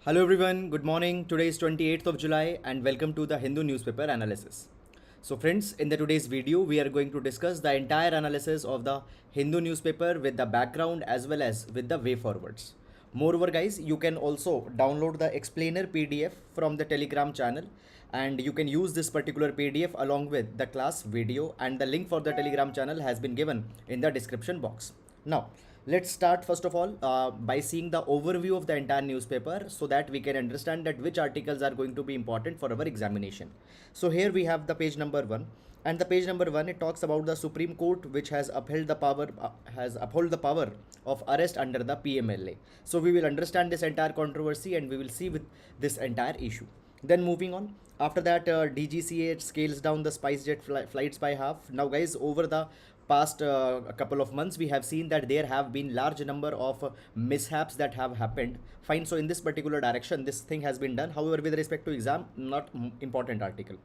Hello everyone, good morning. Today is 28th of July and welcome to the Hindu newspaper analysis. So friends, in the today's video, we are going to discuss the entire analysis of the Hindu newspaper with the background as well as with the way forwards. Moreover guys, you can also download the explainer PDF from the Telegram channel and you can use this particular PDF along with the class video, and the link for the Telegram channel has been given in the description box. Now, let's start first of all by seeing the overview of the entire newspaper so that we can understand that which articles are going to be important for our examination. So here we have the page number 1, and the page number 1, it talks about the Supreme Court which has upheld the power of arrest under the PMLA. So we will understand this entire controversy and we will see with this entire issue. Then moving on, after that DGCA scales down the SpiceJet flights by half. Now guys, over the past couple of months we have seen that there have been large number of mishaps that have happened. Fine, so in this particular direction this thing has been done. However, with respect to exam, not important article.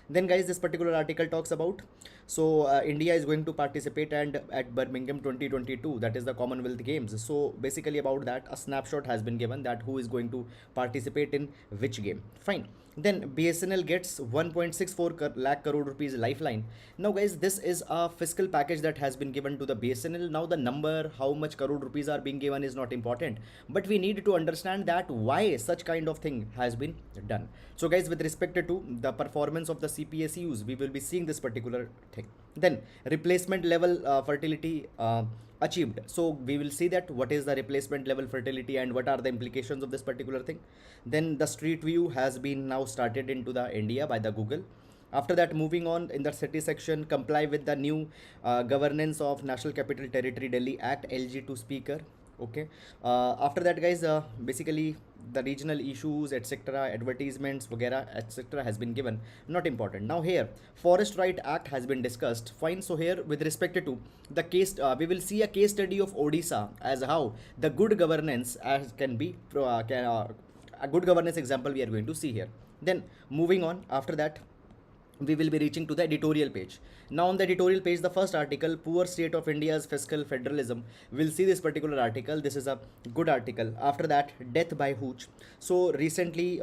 Then guys, this particular article talks about, so India is going to participate and at Birmingham 2022, that is the Commonwealth Games. So basically about that a snapshot has been given that who is going to participate in which game. Fine. Then BSNL gets 1.64 lakh crore rupees lifeline. Now guys, this is a fiscal package that has been given to the BSNL. Now the number, how much crore rupees are being given is not important, but we need to understand that why such kind of thing has been done. So guys, with respect to the performance of the CPSUs, we will be seeing this particular thing. Then replacement level fertility achieved. So we will see that what is the replacement level fertility and what are the implications of this particular thing. Then the street view has been now started into the India by the Google. After that, moving on in the city section, comply with the new governance of National Capital Territory Delhi Act LG2 speaker. Okay. After that guys, basically the regional issues etc, advertisements vagera etc has been given, not important. Now here Forest Right Act has been discussed. Fine, so here with respect to the case, we will see a case study of Odisha as how the good governance as can be a good governance example we are going to see here. Then moving on, after that we will be reaching to the editorial page. Now on the editorial page, the first article, poor state of India's fiscal federalism, we'll see this particular article. This is a good article. After that, death by hooch. So recently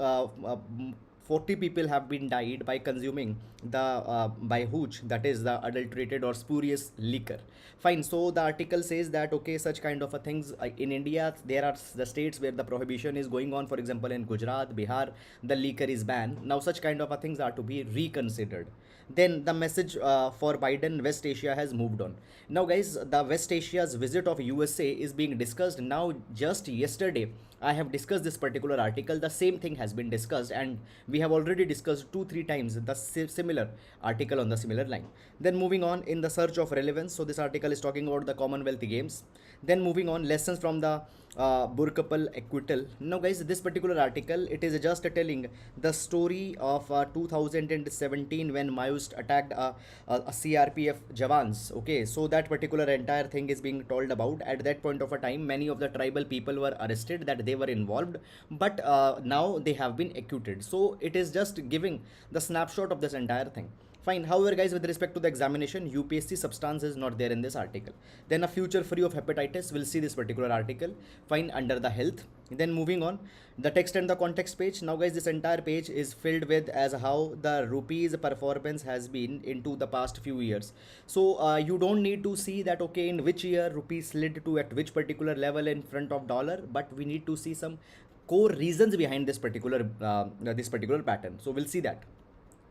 40 people have been died by consuming the by hooch, that is the adulterated or spurious liquor. Fine, so the article says that okay, such kind of a things in India, there are the states where the prohibition is going on. For example, in Gujarat, Bihar, the liquor is banned. Now such kind of a things are to be reconsidered. Then the message for Biden, West Asia has moved on. Now guys, the West Asia's visit of USA is being discussed now. Just yesterday I have discussed this particular article. The same thing has been discussed and we have already discussed 2-3 times the similar article on the similar line. Then moving on, in the search of relevance, so this article is talking about the Commonwealth Games. Then moving on, lessons from the Burkapal acquittal. Now guys, this particular article, it is just telling the story of 2017 when Mayust attacked a CRPF Jawans. Okay, so that particular entire thing is being told about. At that point of a time, many of the tribal people were arrested that they were involved, but now they have been acquitted. So it is just giving the snapshot of this entire thing. Fine. However, guys, with respect to the examination, UPSC substance is not there in this article. Then a future free of hepatitis, we'll see this particular article. Fine, under the health. Then moving on, the text and the context page. Now guys, this entire page is filled with as how the rupee's performance has been into the past few years. So you don't need to see that okay, in which year rupee slid to at which particular level in front of dollar, but we need to see some core reasons behind this particular pattern. So we'll see that.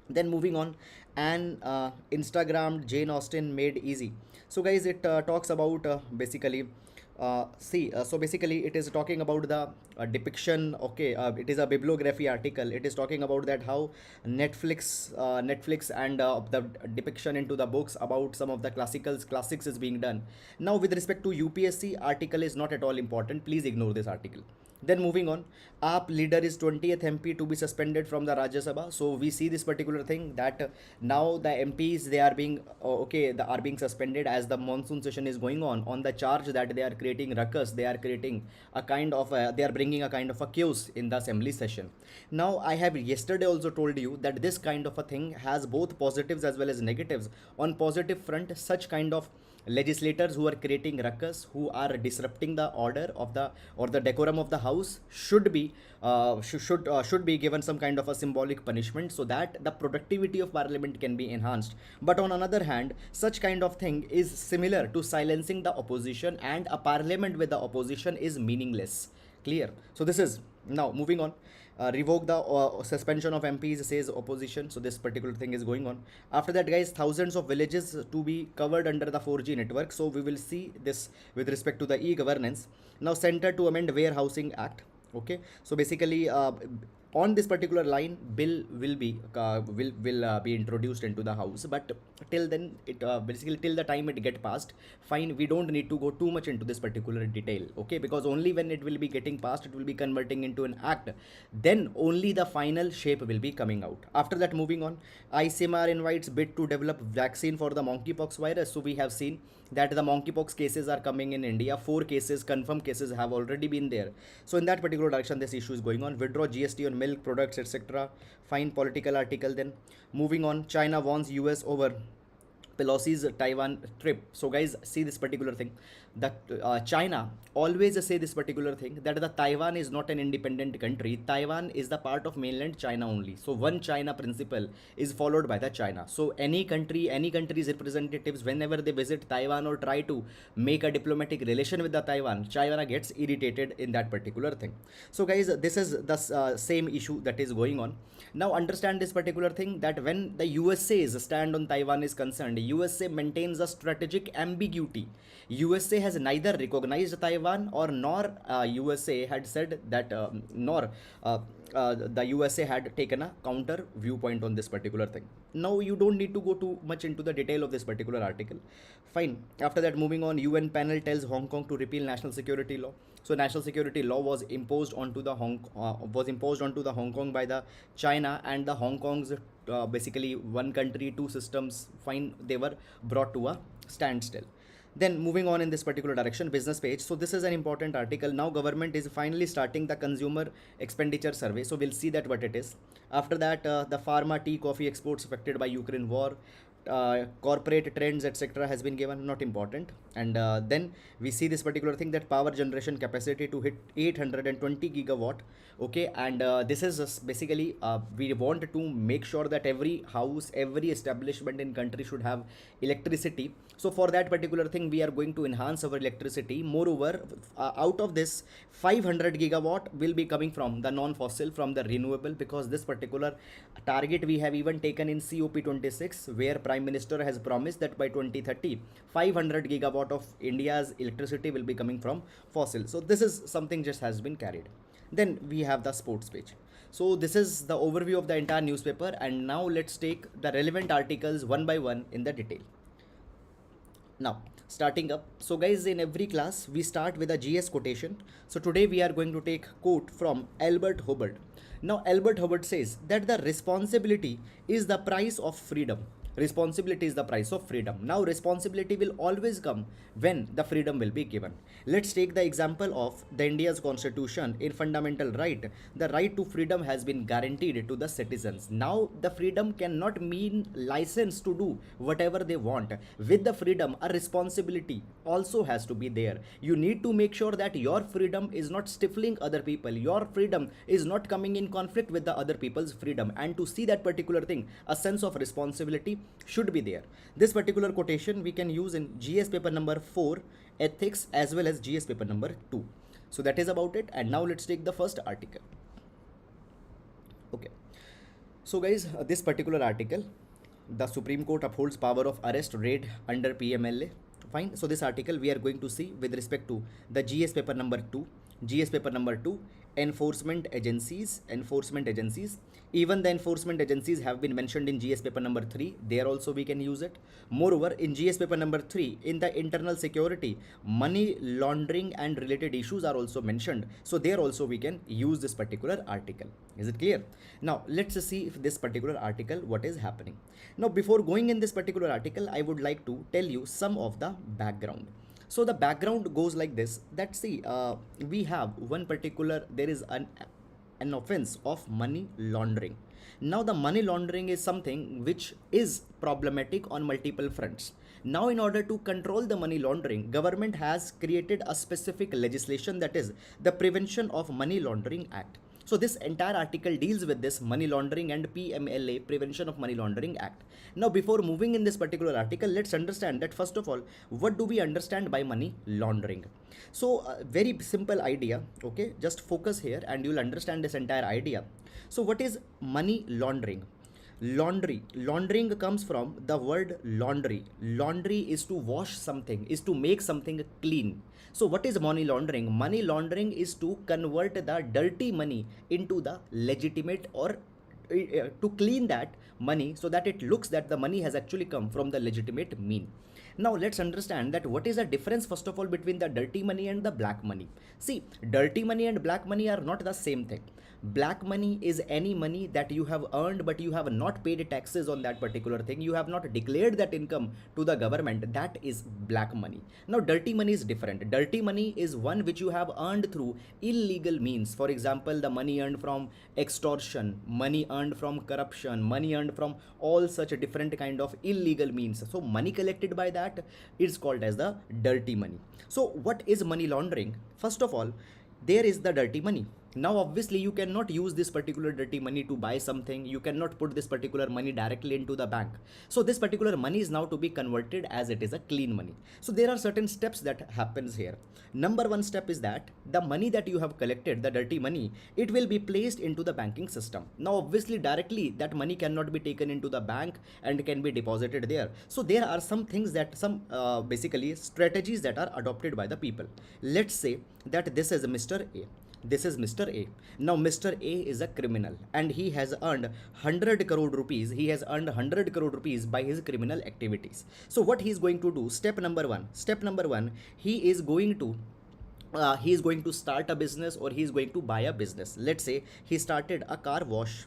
Then moving on, and Instagram Jane Austen made easy. So guys, it talks about basically so basically it is talking about the depiction. Okay, it is a bibliography article. It is talking about that how Netflix and the depiction into the books about some of the classics is being done. Now with respect to UPSC, article is not at all important, please ignore this article. Then moving on, AAP leader is 20th MP to be suspended from the Rajya Sabha. So we see this particular thing that now the MPs, they are being are being suspended as the monsoon session is going on the charge that they are creating ruckus, they are creating a kind of they are bringing a kind of a chaos in the assembly session. Now I have yesterday also told you that this kind of a thing has both positives as well as negatives. On positive front, such kind of legislators who are creating ruckus, who are disrupting the order of the or the decorum of the house should be given some kind of a symbolic punishment, so that the productivity of parliament can be enhanced. But on another hand, such kind of thing is similar to silencing the opposition, and a parliament with the opposition is meaningless. Clear? So this is now moving on. Revoke the suspension of MPs, says opposition. So this particular thing is going on. After that, guys, thousands of villages to be covered under the 4G network. So we will see this with respect to the e-governance. Now, center to amend Warehousing Act. Okay, so basically, on this particular line, bill will be introduced into the house, but till then, it basically till the time it get passed, fine, we don't need to go too much into this particular detail. Okay, because only when it will be getting passed, it will be converting into an act, then only the final shape will be coming out. After that, moving on, ICMR invites bid to develop vaccine for the monkeypox virus. So we have seen that the monkeypox cases are coming in India. 4 cases, confirmed cases, have already been there. So in that particular direction, this issue is going on. Withdraw GST on milk products, etc. Fine, political article. Then moving on, China warns US over Pelosi's Taiwan trip. So guys, see this particular thing. That China always say this particular thing, that the Taiwan is not an independent country. Taiwan is the part of mainland China only. So one China principle is followed by the China. So any country's representatives, whenever they visit Taiwan or try to make a diplomatic relation with the Taiwan, China gets irritated in that particular thing. So guys, this is the same issue that is going on. Now understand this particular thing, that when the USA's stand on Taiwan is concerned, USA maintains a strategic ambiguity. USA has neither recognized Taiwan or nor USA had said that nor the USA had taken a counter viewpoint on this particular thing. Now you don't need to go too much into the detail of this particular article. Fine. After that, moving on, UN panel tells Hong Kong to repeal national security law. So national security law was imposed onto the Hong Kong by the China, and the Hong Kong's basically one country, two systems. Fine, they were brought to a standstill. Then moving on in this particular direction, business page. So this is an important article. Now government is finally starting the consumer expenditure survey. So we'll see that what it is. After that, the pharma, tea, coffee exports affected by Ukraine war. Corporate trends, etc. has been given, not important. And then we see this particular thing, that power generation capacity to hit 820 gigawatt. Okay, and this is basically we want to make sure that every house, every establishment in country should have electricity. So for that particular thing, we are going to enhance our electricity. Moreover, out of this, 500 gigawatt will be coming from the non-fossil, from the renewable, because this particular target we have even taken in COP26, where Prime Minister has promised that by 2030, 500 gigawatt of India's electricity will be coming from fossil. So this is something just has been carried. Then we have the sports page. So this is the overview of the entire newspaper, and now let's take the relevant articles one by one in the detail. Now, starting up. So guys, in every class, we start with a GS quotation. So today we are going to take quote from Albert Hubbard. Now, Albert Hubbard says that the responsibility is the price of freedom. Responsibility is the price of freedom. Now, responsibility will always come when the freedom will be given. Let's take the example of the India's constitution. In fundamental right, the right to freedom has been guaranteed to the citizens. Now, the freedom cannot mean license to do whatever they want. With the freedom, a responsibility also has to be there. You need to make sure that your freedom is not stifling other people. Your freedom is not coming in conflict with the other people's freedom. And to see that particular thing, a sense of responsibility should be there. This particular quotation we can use in GS paper number 4 ethics, as well as GS paper number 2. So that is about it. And now let's take the first article. Okay, so guys, this particular article, the Supreme Court upholds power of arrest raid under PMLA. Fine. So this article we are going to see with respect to the GS paper number 2. GS paper number 2, enforcement agencies. Even the enforcement agencies have been mentioned in GS paper number 3. There also we can use it. Moreover, in GS paper number 3, in the internal security, money laundering and related issues are also mentioned. So there also we can use this particular article. Is it clear? Now let's see if this particular article, what is happening. Now before going in this particular article, I would like to tell you some of the background. So the background goes like this, that see, we have one particular, there is an offense of money laundering. Now the money laundering is something which is problematic on multiple fronts. Now in order to control the money laundering, government has created a specific legislation, that is the Prevention of Money Laundering Act. So this entire article deals with this money laundering and PMLA, Prevention of Money Laundering Act. Now before moving in this particular article, let's understand that first of all, what do we understand by money laundering? So very simple idea, okay, just focus here and you'll understand this entire idea. So what is money laundering? Laundering comes from the word laundry. Laundry is to wash something, is to make something clean. So what is money laundering? Money laundering is to convert the dirty money into the legitimate, or to clean that money so that it looks that the money has actually come from the legitimate mean. Now let's understand that what is the difference first of all between the dirty money and the black money. See, dirty money and black money are not the same thing. Black money is any money that you have earned but you have not paid taxes on that particular thing. You have not declared that income to the government. That is black money. Now dirty money is different. Dirty money is one which you have earned through illegal means. For example, the money earned from extortion, money earned from corruption, money earned from all such different kind of illegal means. So money collected by that is called as the dirty money. So what is money laundering? First of all, there is the dirty money. Now obviously you cannot use this particular dirty money to buy something. You cannot put this particular money directly into the bank. So this particular money is now to be converted as it is a clean money. So there are certain steps that happens here. Number one step is that the money that you have collected, the dirty money, it will be placed into the banking system. Now obviously directly that money cannot be taken into the bank and can be deposited there. So there are some things that basically strategies that are adopted by the people. Let's say that this is Mr. A. This is Mr. A. Now Mr. A is a criminal and he has earned 100 crore rupees. He has earned 100 crore rupees by his criminal activities. So what he is going to do? Step number one, he is going to start a business, or he is going to buy a business. Let's say he started a car wash.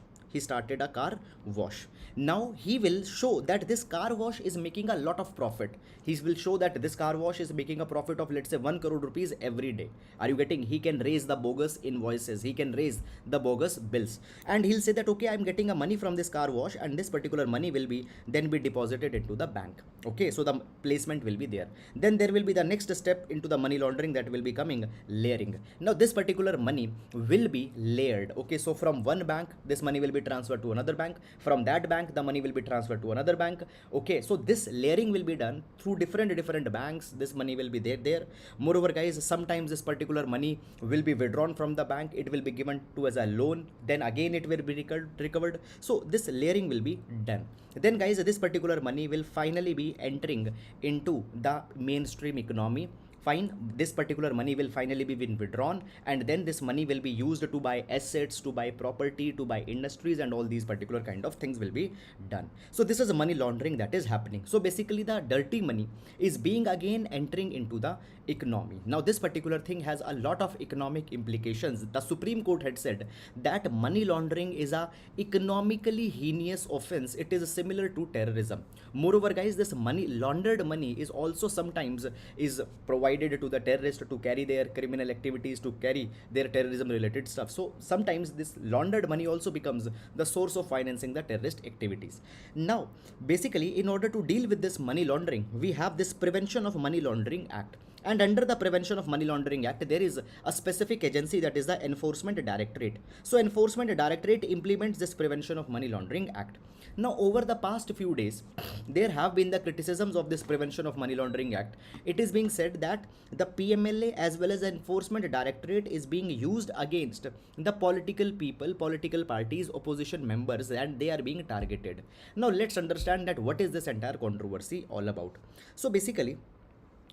Now he will show that this car wash is making a lot of profit. He will show that this car wash is making a profit of, let's say, 1 crore rupees every day. Are you getting? He can raise the bogus invoices, he can raise the bogus bills, and he'll say that okay, I'm getting a money from this car wash and this particular money will be then be deposited into the bank. Okay, so the placement will be there. Then there will be the next step into the money laundering, that will be coming layering. Now this particular money will be layered. Okay, so from one bank this money will be transferred to another bank, from that bank the money will be transferred to another bank. Okay, so this layering will be done through different banks. This money will be there. Moreover guys, sometimes this particular money will be withdrawn from the bank, it will be given to as a loan, then again it will be recovered. So this layering will be done. Then guys, this particular money will finally be entering into the mainstream economy. Fine, this particular money will finally be withdrawn, and then this money will be used to buy assets, to buy property, to buy industries, and all these particular kind of things will be done. So this is money laundering that is happening. So basically the dirty money is being again entering into the economy. Now this particular thing has a lot of economic implications. The Supreme Court had said that money laundering is a economically heinous offense. It is similar to terrorism. Moreover guys, this money, laundered money, is also sometimes is provided to the terrorists to carry their criminal activities, to carry their terrorism related stuff. So sometimes this laundered money also becomes the source of financing the terrorist activities. Now basically, in order to deal with this money laundering, we have this Prevention of Money Laundering Act. And under the Prevention of Money Laundering Act, there is a specific agency, that is the Enforcement Directorate. So Enforcement Directorate implements this Prevention of Money Laundering Act. Now over the past few days, there have been the criticisms of this Prevention of Money Laundering Act. It is being said that the PMLA as well as the Enforcement Directorate is being used against the political people, political parties, opposition members, and they are being targeted. Now let's understand that what is this entire controversy all about. So basically,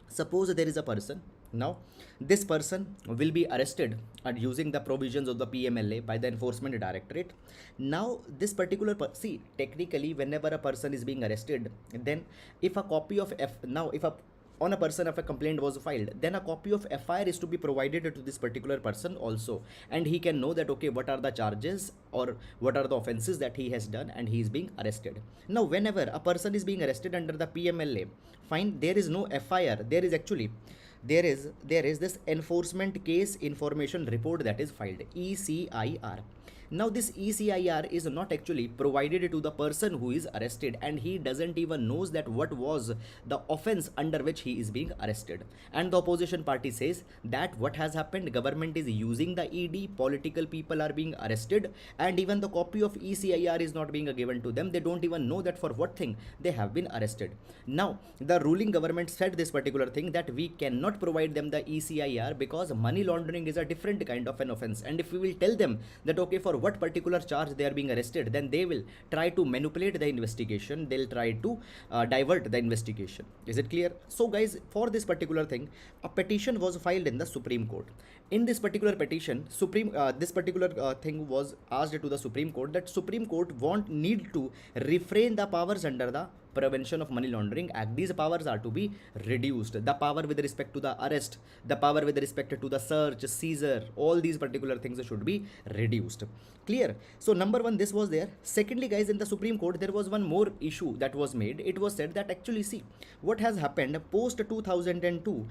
suppose there is a person. Now this person will be arrested using the provisions of the PMLA by the Enforcement Directorate. Now this particular see, technically whenever a person is being arrested, then if a copy of on a person if a complaint was filed, then a copy of FIR is to be provided to this particular person also, and he can know that okay, what are the charges or what are the offenses that he has done, and he is being arrested. Now whenever a person is being arrested under the PMLA, fine, there is no FIR, there is actually there is this enforcement case information report that is filed, ECIR. Now this ECIR is not actually provided to the person who is arrested, and he doesn't even knows that what was the offense under which he is being arrested. And the opposition party says that what has happened, government is using the ED, political people are being arrested, and even the copy of ECIR is not being given to them. They don't even know that for what thing they have been arrested. Now the ruling government said this particular thing, that we cannot provide them the ECIR because money laundering is a different kind of an offense, and if we will tell them that okay, for what particular charge they are being arrested, then they will try to manipulate the investigation, they'll try to divert the investigation. Is it clear? So guys, for this particular thing, a petition was filed in the Supreme Court. In this particular petition, this particular thing was asked to the Supreme Court, that Supreme Court need to refrain the powers under the Prevention of Money Laundering Act. These powers are to be reduced. The power with respect to the arrest, the power with respect to the search, seizure, all these particular things should be reduced. Clear? So number one, this was there. Secondly guys, in the Supreme Court there was one more issue that was made. It was said that actually, see, what has happened post 2002,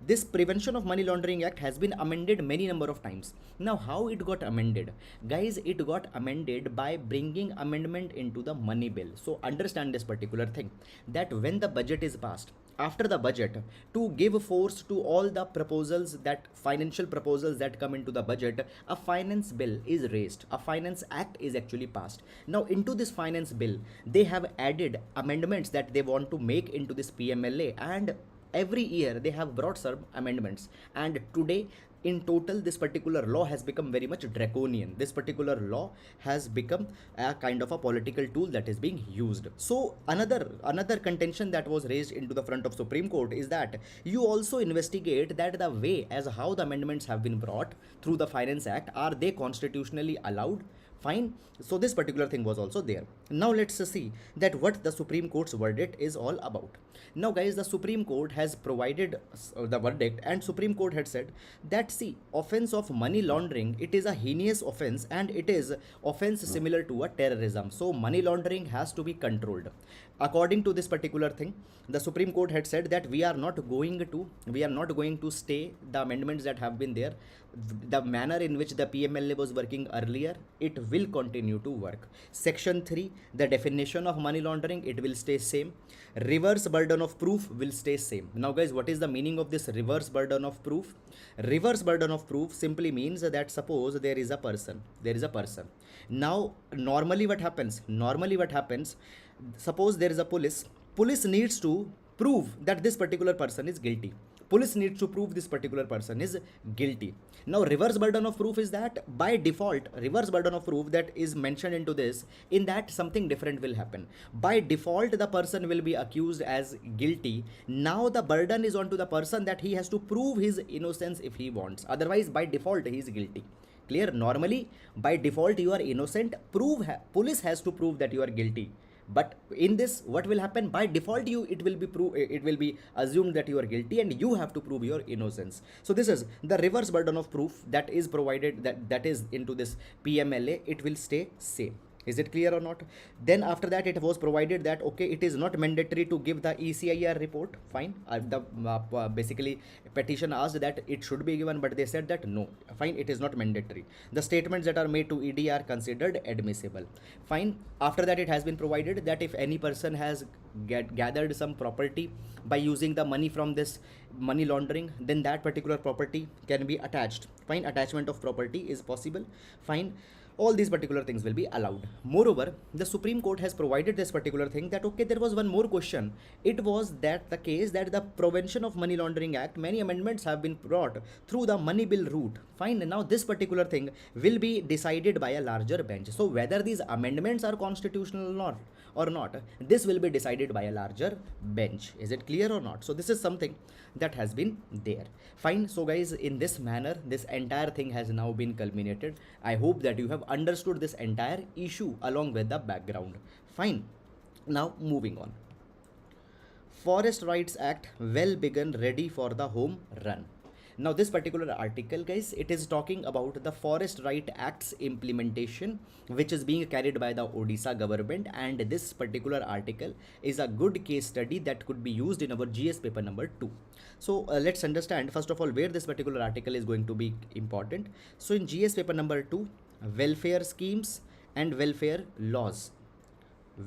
this Prevention of Money Laundering Act has been amended many number of times. Now how it got amended? Guys, it got amended by bringing amendment into the money bill. So understand this particular thing, that when the budget is passed, after the budget, to give force to all the proposals, that financial proposals that come into the budget, a finance bill is raised, a finance act is actually passed. Now into this finance bill, they have added amendments that they want to make into this PMLA, and every year they have brought some amendments, and today in total this particular law has become very much draconian. This particular law has become a kind of a political tool that is being used. So another contention that was raised into the front of Supreme Court is that you also investigate that the way as how the amendments have been brought through the Finance Act, are they constitutionally allowed? Fine. So this particular thing was also there. Now let's see that what the Supreme Court's verdict is all about. Now guys, the Supreme Court has provided the verdict, and Supreme Court had said that, see, offense of money laundering, it is a heinous offense, and it is offense similar to a terrorism. So money laundering has to be controlled. According to this particular thing, the Supreme Court had said that we are not going to stay the amendments that have been there. The manner in which the PMLA was working earlier, it will continue to work. Section 3, the definition of money laundering, it will stay same. Reverse burden of proof will stay same. Now guys, what is the meaning of this reverse burden of proof? Reverse burden of proof simply means that suppose there is a person. Now normally what happens, suppose there is a police needs to prove that this particular person is guilty. Police needs to prove this particular person is guilty. Now reverse burden of proof is that by default, reverse burden of proof that is mentioned into this, in that something different will happen. By default, the person will be accused as guilty. Now the burden is on to the person that he has to prove his innocence if he wants. Otherwise, by default, he is guilty. Clear? Normally, by default, you are innocent. Police has to prove that you are guilty. But in this, what will happen? By default, it will be assumed that you are guilty, and you have to prove your innocence. So this is the reverse burden of proof that is provided, that is into this PMLA. It will stay same. Is it clear or not? Then after that, it was provided that okay, it is not mandatory to give the ECIR report. Fine. Basically petition asked that it should be given, but they said that no. Fine, it is not mandatory. The statements that are made to ED are considered admissible. Fine. After that, it has been provided that if any person has gathered some property by using the money from this money laundering, then that particular property can be attached. Fine. Attachment of property is possible. Fine. All these particular things will be allowed. Moreover, the Supreme Court has provided this particular thing that okay, there was one more question. It was that the case that the Prevention of Money Laundering Act, many amendments have been brought through the money bill route. Fine. Now this particular thing will be decided by a larger bench. So whether these amendments are constitutional or not, this will be decided by a larger bench. Is it clear or not? So this is something that has been there. Fine. So guys, in this manner, this entire thing has now been culminated. I hope that you have understood this entire issue along with the background. Fine. Now moving on. Forest Rights Act well begun, ready for the home run. Now this particular article, guys, it is talking about the Forest Right Act's implementation, which is being carried by the Odisha government, and this particular article is a good case study that could be used in our GS paper number 2. So let's understand first of all where this particular article is going to be important. So in GS paper number 2, welfare schemes and welfare laws,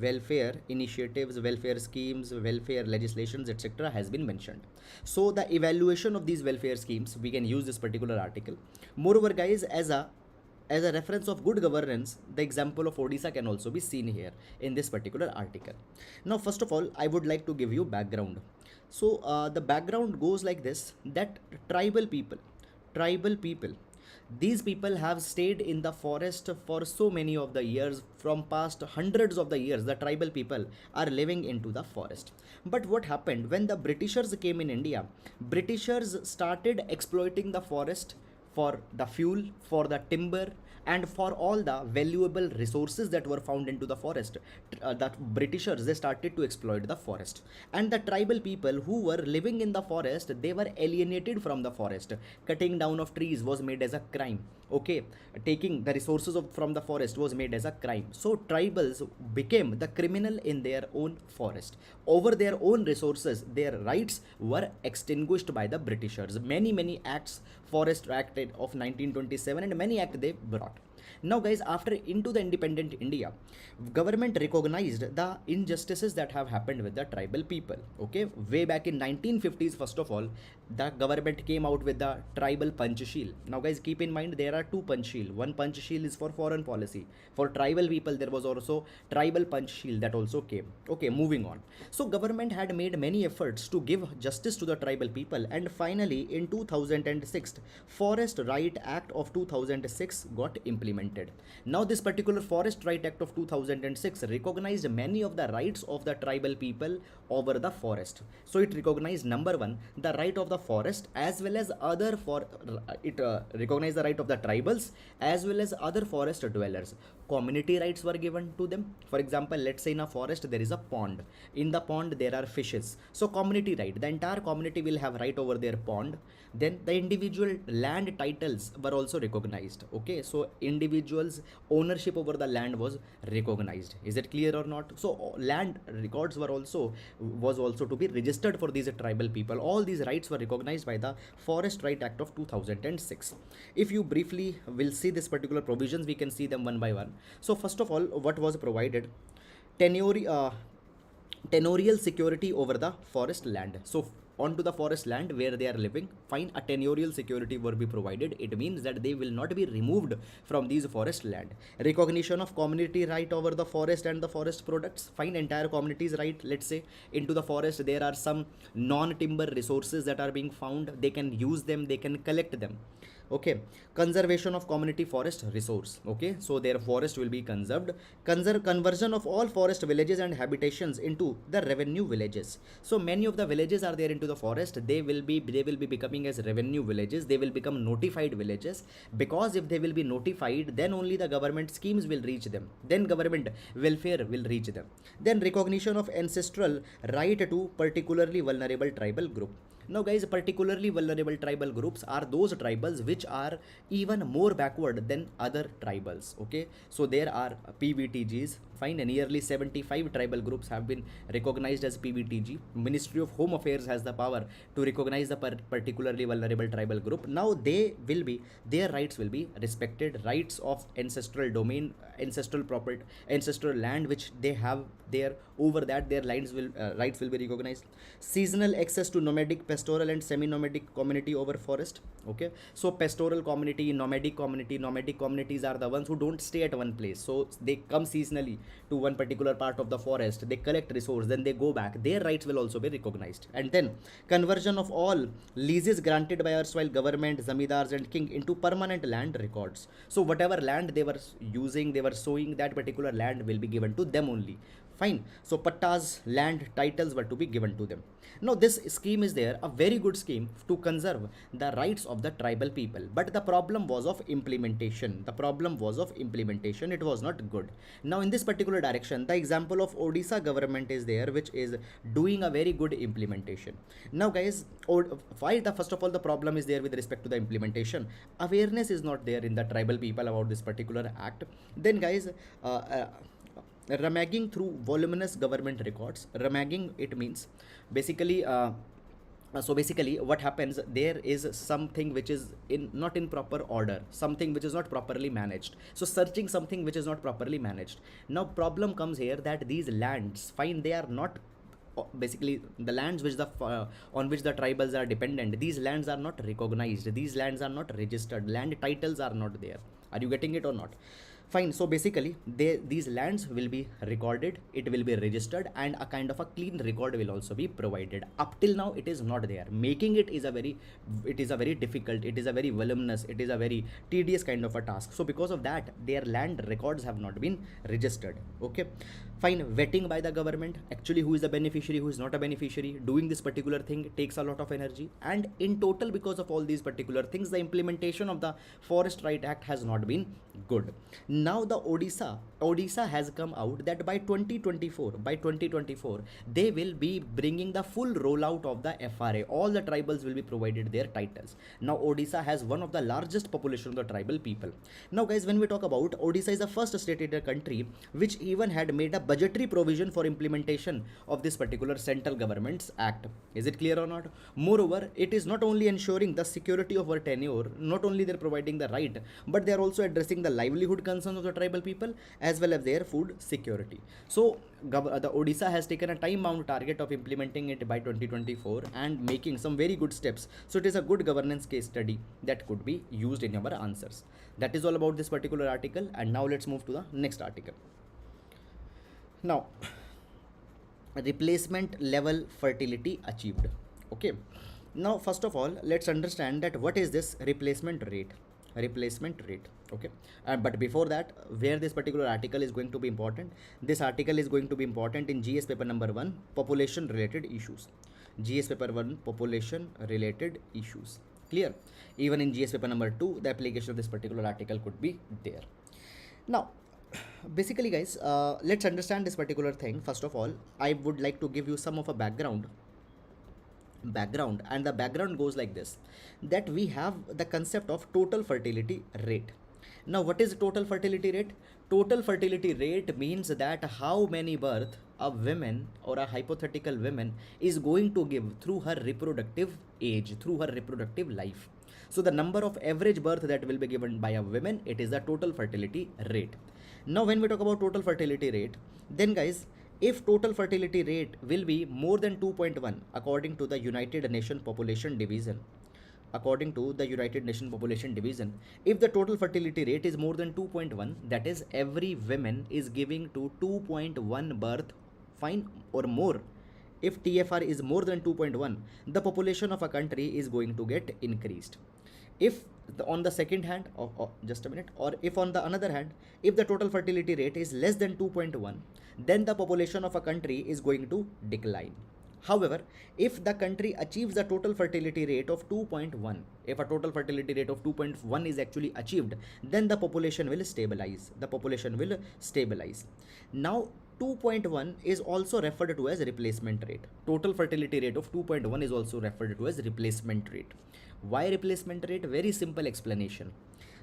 welfare initiatives, welfare schemes, welfare legislations, etc. has been mentioned. So the evaluation of these welfare schemes, we can use this particular article. Moreover, guys, as a reference of good governance, the example of Odisha can also be seen here in this particular article. Now, first of all, I would like to give you background. So the background goes like this, that tribal people, these people have stayed in the forest for so many of the years. From past hundreds of the years, the tribal people are living into the forest. But what happened when the Britishers came in India? Britishers started exploiting the forest for the fuel, for the timber, and for all the valuable resources that were found into the forest. The Britishers, they started to exploit the forest, and the tribal people who were living in the forest, they were alienated from the forest. Cutting down of trees was made as a crime. Okay, taking the resources from the forest was made as a crime. So tribals became the criminal in their own forest. Over their own resources, their rights were extinguished by the Britishers. Many acts, Forest Act of 1927 and many act they brought. Now, guys, after into the independent India, government recognized the injustices that have happened with the tribal people. Okay, way back in 1950s, first of all, the government came out with the tribal Panchashil. Now, guys, keep in mind there are two Panchashil. One Panchashil is for foreign policy. For tribal people, there was also tribal Panchashil that also came. Okay, moving on. So, government had made many efforts to give justice to the tribal people, and finally, in 2006, Forest Right Act of 2006 got implemented. Now, this particular Forest Right Act of 2006 recognized many of the rights of the tribal people over the forest. So it recognized, number one, the right of the forest as well as other recognized the right of the tribals as well as other forest dwellers. Community rights were given to them. For example, let's say in a forest there is a pond. In the pond there are fishes. So community right, the entire community will have right over their pond. Then the individual land titles were also recognized. Okay, so individuals ownership over the land was recognized. Is it clear or not? So land records were also to be registered for these tribal people. All these rights were recognized by the Forest Right Act of 2006. If you briefly will see this particular provisions, we can see them one by one. So first of all, what was provided? Tenurial security over the forest land. So onto the forest land where they are living, fine, a tenurial security will be provided. It means that they will not be removed from these forest land. Recognition of community right over the forest and the forest products, fine, entire community's right. Let's say into the forest there are some non-timber resources that are being found, they can use them, they can collect them. Okay, conservation of community forest resource. Okay, so their forest will be conserved. Conversion of all forest villages and habitations into the revenue villages. So many of the villages are there into the forest. They will be becoming as revenue villages. They will become notified villages, because if they will be notified, then only the government schemes will reach them. Then government welfare will reach them. Then recognition of ancestral right to particularly vulnerable tribal group. Now, guys, particularly vulnerable tribal groups are those tribals which are even more backward than other tribals. Okay, so there are PVTGs, fine, nearly 75 tribal groups have been recognized as PVTG. Ministry of Home Affairs has the power to recognize the particularly vulnerable tribal group. Now their rights will be respected. Rights of ancestral domain, ancestral property, ancestral land which they have there, over that their rights will be recognized. Seasonal access to nomadic, pastoral and semi-nomadic community over forest. Okay, so pastoral community, nomadic communities are the ones who don't stay at one place, so they come seasonally to one particular part of the forest, they collect resource, then they go back. Their rights will also be recognized. And then conversion of all leases granted by erstwhile government, zamindars and king into permanent land records. So whatever land they were using, they were sowing, that particular land will be given to them only. Fine. So pattas, land titles were to be given to them. Now this scheme is there a very good scheme to conserve the rights of the tribal people. But the problem was of implementation. The problem was of implementation. It was not good. Now, in this particular direction, the example of Odisha government is there, which is doing a very good implementation. Now, guys, why the first of all the problem is there with respect to the implementation? Awareness is not there in the tribal people about this particular act. Then, guys, rummaging through voluminous government records. Rummaging, it means basically so basically what happens, there is something which is in not in proper order, something which is not properly managed. So searching something which is not properly managed. Now problem comes here that these lands, fine, they are not basically the lands which the on which the tribals are dependent, these lands are not recognized, these lands are not registered, land titles are not there. Are you getting it or not? Fine. So basically these lands will be recorded, it will be registered, and a kind of a clean record will also be provided. Up till now it is not there. Making it is a very difficult, it is a very voluminous, it is a very tedious kind of a task. So because of that, their land records have not been registered. Okay, fine. Vetting by the government, actually who is the beneficiary, who is not a beneficiary, doing this particular thing takes a lot of energy, and in total, because of all these particular things, the implementation of the Forest Right Act has not been good. Now the Odisha has come out that by 2024 they will be bringing the full rollout of the FRA. All the tribals will be provided their titles. Now Odisha has one of the largest population of the tribal people. Now guys, when we talk about Odisha, is the first state in the country which even had made a budgetary provision for implementation of this particular central government's act. Is it clear or not? Moreover, it is not only ensuring the security of our tenure, not only they're providing the right, but they are also addressing the livelihood concerns of the tribal people as well as their food security. So the Odisha has taken a time bound target of implementing it by 2024 and making some very good steps. So it is a good governance case study that could be used in our answers. That is all about this particular article, and now let's move to the next article. Now, replacement level fertility achieved. Okay, now first of all let's understand that what is this replacement rate. Okay, but before that, where this particular article is going to be important, this article is going to be important in GS paper number 1, population related issues. GS paper 1, population related issues. Clear? Even in GS paper number 2, the application of this particular article could be there. Now basically guys, let's understand this particular thing. First of all, I would like to give you some of a background, and the background goes like this, that we have the concept of total fertility rate. Now what is total fertility rate? Total fertility rate means that how many birth a woman or a hypothetical woman is going to give through her reproductive age, through her reproductive life. So the number of average birth that will be given by a woman, it is the total fertility rate. Now when we talk about total fertility rate, then guys, if total fertility rate will be more than 2.1 according to the United Nations Population Division, if the total fertility rate is more than 2.1, that is every woman is giving to 2.1 birth, fine, or more. If TFR is more than 2.1, the population of a country is going to get increased. If on the second hand, just a minute, or if on the another hand, if the total fertility rate is less than 2.1, then the population of a country is going to decline. However, if the country achieves a total fertility rate of 2.1, if a total fertility rate of 2.1 is actually achieved, then the population will stabilize. Now 2.1 is also referred to as replacement rate. Total fertility rate of 2.1 is also referred to as replacement rate. Why replacement rate? Very simple explanation.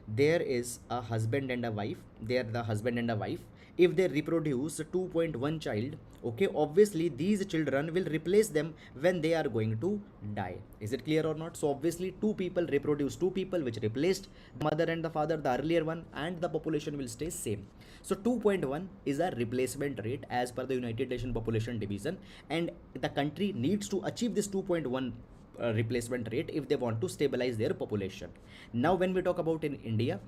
There is a husband and a wife. If they reproduce 2.1 child, okay, obviously these children will replace them when they are going to die. Is it clear or not? So obviously two people reproduce two people, which replaced the mother and the father, the earlier one, and the population will stay same. So 2.1 is a replacement rate as per the United Nations Population Division, and the country needs to achieve this 2.1 replacement rate if they want to stabilize their population. Now when we talk about in India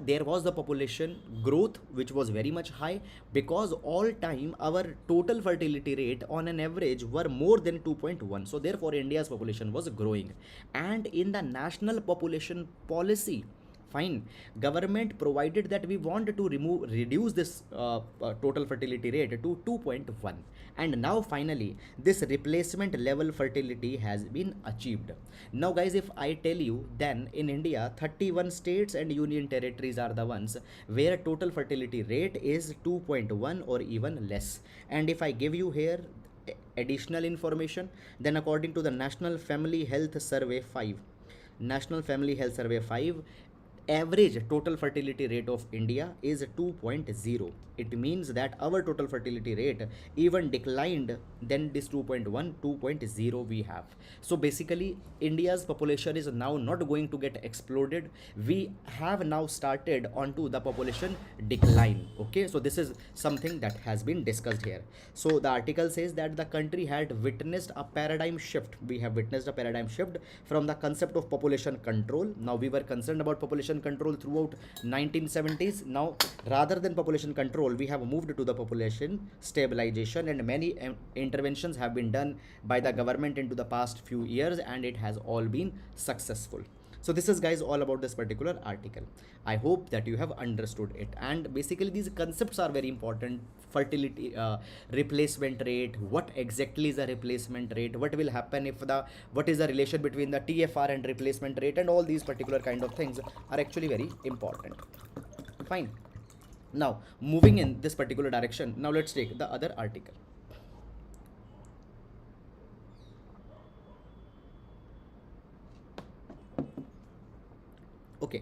there was the population growth which was very much high, because all time our total fertility rate on an average were more than 2.1. so therefore India's population was growing, and in the national population policy Fine, government provided that we want to reduce this total fertility rate to 2.1, and now finally this replacement level fertility has been achieved. Now guys, if I tell you, then in India 31 states and union territories are the ones where total fertility rate is 2.1 or even less. And if I give you here additional information, then according to the National Family Health Survey 5, National Family Health Survey 5, average total fertility rate of India is 2.0. It means that our total fertility rate even declined than this 2.1, 2.0 we have. So basically India's population is now not going to get exploded. We have now started onto the population decline. Okay, so this is something that has been discussed here. So the article says that the country had witnessed a paradigm shift. We have witnessed a paradigm shift from the concept of population control. Now we were concerned about population control throughout 1970s. Now rather than population control, we have moved to the population stabilization, and many interventions have been done by the government into the past few years, and it has all been successful. So this is guys all about this particular article. I hope that you have understood it, and basically these concepts are very important. Fertility replacement rate, what exactly is the replacement rate, what will happen if what is the relation between the TFR and replacement rate, and all these particular kind of things are actually very important. Fine, now moving in this particular direction, now let's take the other article. Okay,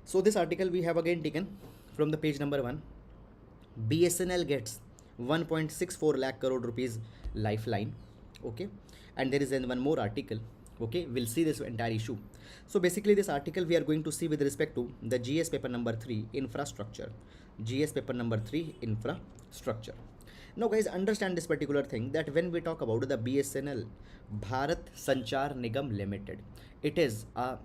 so this article we have again taken from the page number 1. BSNL gets 1.64 lakh crore rupees lifeline. Okay, and there is then one more article. Okay, we'll see this entire issue. So basically this article we are going to see with respect to the GS paper number 3 infrastructure. GS paper number 3 infrastructure. Now guys, understand this particular thing, that when we talk about the BSNL, Bharat Sanchar Nigam Limited, it is a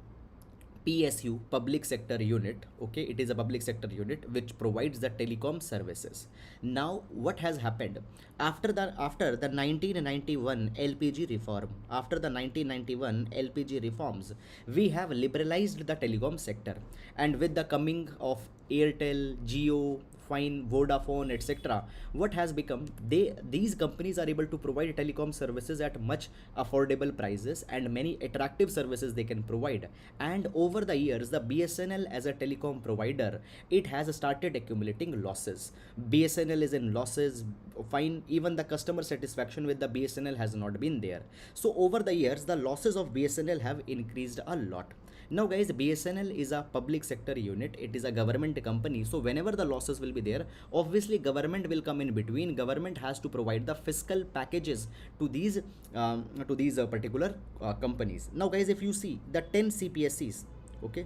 PSU, public sector unit. Okay, it is a public sector unit which provides the telecom services. Now what has happened after the 1991 LPG reform, after the 1991 LPG reforms, we have liberalized the telecom sector, and with the coming of Airtel, Jio, Fine, Vodafone, etc., what has become, these companies are able to provide telecom services at much affordable prices, and many attractive services they can provide. And over the years, the BSNL as a telecom provider, it has started accumulating losses. BSNL is in losses. Fine, even the customer satisfaction with the BSNL has not been there. So over the years, the losses of BSNL have increased a lot. Now guys, BSNL is a public sector unit, it is a government company, so whenever the losses will be there, obviously government will come in between. Government has to provide the fiscal packages to these particular companies. Now guys, if you see the 10 CPSEs, okay,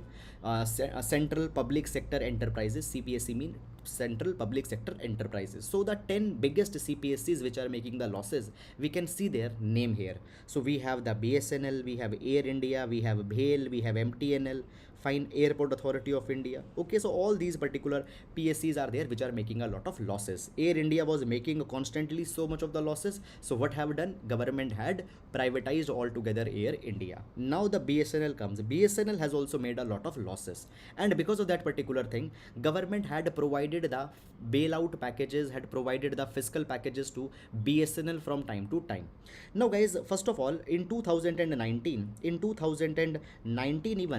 central public sector enterprises, CPSE mean central public sector enterprises. So the 10 biggest CPSCs which are making the losses, we can see their name here. So we have the BSNL, we have Air India, we have BHEL, we have MTNL, Fine, Airport Authority of India. Okay, so all these particular PSCs are there which are making a lot of losses. Air India was making constantly so much of the losses, so what have done, government had privatized altogether Air India. Now the BSNL comes, BSNL has also made a lot of losses, and because of that particular thing, government had provided the bailout packages, had provided the fiscal packages to BSNL from time to time. Now guys, first of all, in 2019 even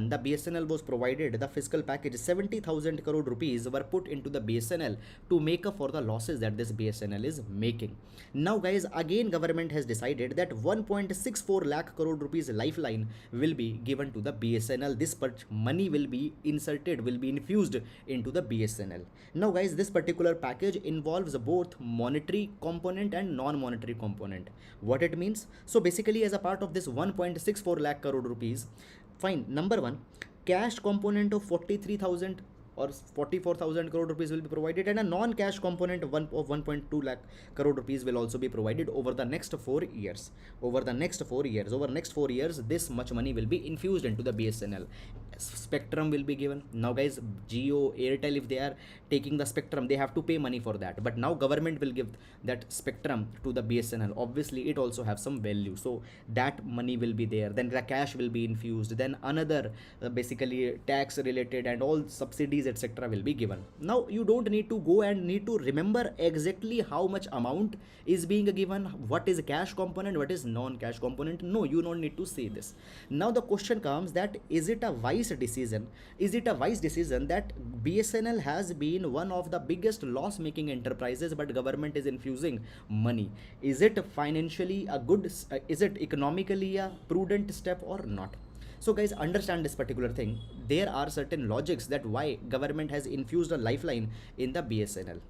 the BSNL was provided the fiscal package, 70,000 crore rupees were put into the BSNL to make up for the losses that this BSNL is making. Now guys, again government has decided that 1.64 lakh crore rupees lifeline will be given to the BSNL. This money will be inserted, will be infused into the BSNL. Now guys, this particular package involves both monetary component and non-monetary component. What it means? So basically, as a part of this 1.64 lakh crore rupees, fine, number one, cash component of 43,000 or 44,000 crore rupees will be provided, and a non-cash component of 1.2 lakh crore rupees will also be provided over the next 4 years. Over next 4 years, this much money will be infused into the BSNL. spectrum will be given. Now guys, Geo, Airtel, if they are taking the spectrum, they have to pay money for that, but now government will give that spectrum to the BSNL. Obviously it also have some value, so that money will be there, then the cash will be infused, then another basically tax related and all subsidies etc will be given. Now you don't need to go and need to remember exactly how much amount is being given, what is cash component, what is non-cash component. No, you don't need to say this. Now the question comes that is it a wise decision, is it a wise decision that BSNL has been one of the biggest loss making enterprises but government is infusing money? Is it financially a good, is it economically a prudent step or not? So guys, understand this particular thing. There are certain logics that why government has infused a lifeline in the BSNL.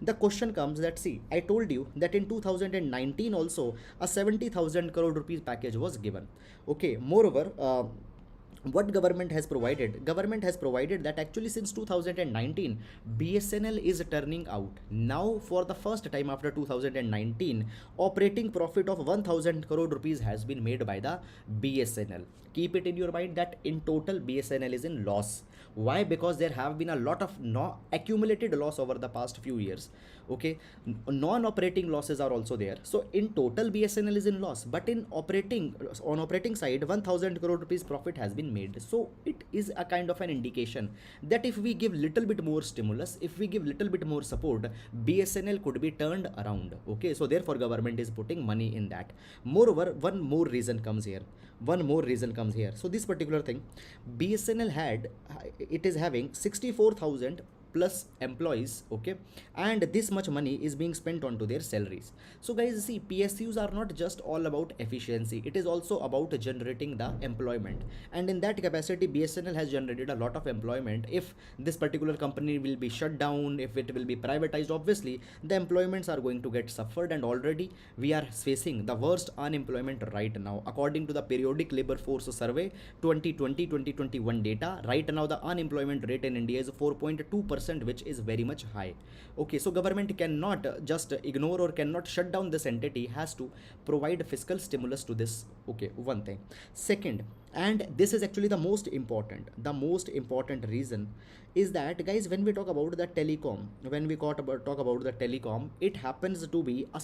The question comes that, see, I told you that in 2019 also a 70,000 crore rupees package was given. Okay, moreover, what government has provided? Government has provided that actually since 2019 BSNL is turning out. Now for the first time after 2019, operating profit of 1000 crore rupees has been made by the BSNL. Keep it in your mind that in total BSNL is in loss. Why? Because there have been a lot of accumulated loss over the past few years. Okay, non-operating losses are also there. So in total BSNL is in loss, but in operating side 1000 crore rupees profit has been made. So it is a kind of an indication that if we give little bit more stimulus, if we give little bit more support, BSNL could be turned around. Okay, so therefore government is putting money in that. Moreover, one more reason comes here. So this particular thing, BSNL it is having 64,000 plus employees, okay, and this much money is being spent onto their salaries. So guys, see, PSUs are not just all about efficiency, it is also about generating the employment, and in that capacity BSNL has generated a lot of employment. If this particular company will be shut down, if it will be privatized, obviously the employments are going to get suffered, and already we are facing the worst unemployment right now. According to the periodic labor force survey 2020-2021 data, right now the unemployment rate in India is 4.2%, which is very much high. Okay, so government cannot just ignore or cannot shut down this entity, has to provide fiscal stimulus to this. Okay, one thing. Second, and this is actually the most important reason is that, guys, when we talk about the telecom, it happens to be a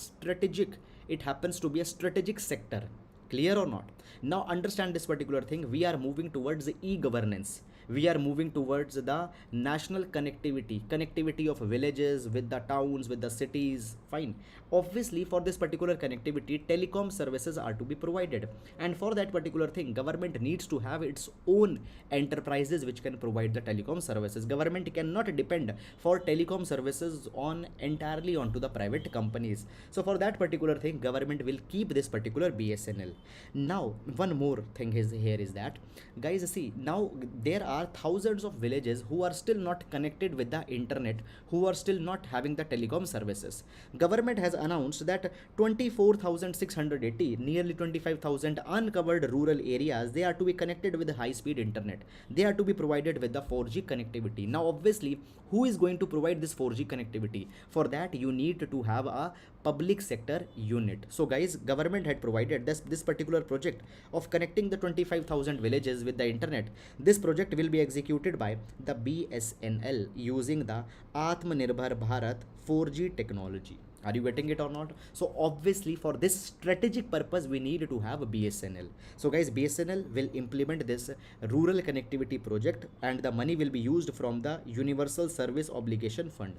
strategic sector. Clear or not? Now understand this particular thing. We are moving towards e-governance. We are moving towards the national connectivity of villages with the towns, with the cities. Fine. Obviously for this particular connectivity, telecom services are to be provided, and for that particular thing government needs to have its own enterprises which can provide the telecom services. Government cannot depend for telecom services on entirely onto the private companies. So for that particular thing government will keep this particular BSNL. Now one more thing is here is that, guys, see, now there are thousands of villages who are still not connected with the internet, who are still not having the telecom services. Government has announced that 24,680, nearly 25,000 uncovered rural areas, they are to be connected with high speed internet. They are to be provided with the 4G connectivity. Now obviously who is going to provide this 4G connectivity? For that you need to have a public sector unit. So guys, government had provided this particular project of connecting the 25,000 villages with the internet. This project will be executed by the BSNL using the Atmanirbhar Bharat 4G technology. Are you getting it or not? So obviously for this strategic purpose we need to have a BSNL. So guys, BSNL will implement this rural connectivity project, and the money will be used from the Universal Service Obligation Fund.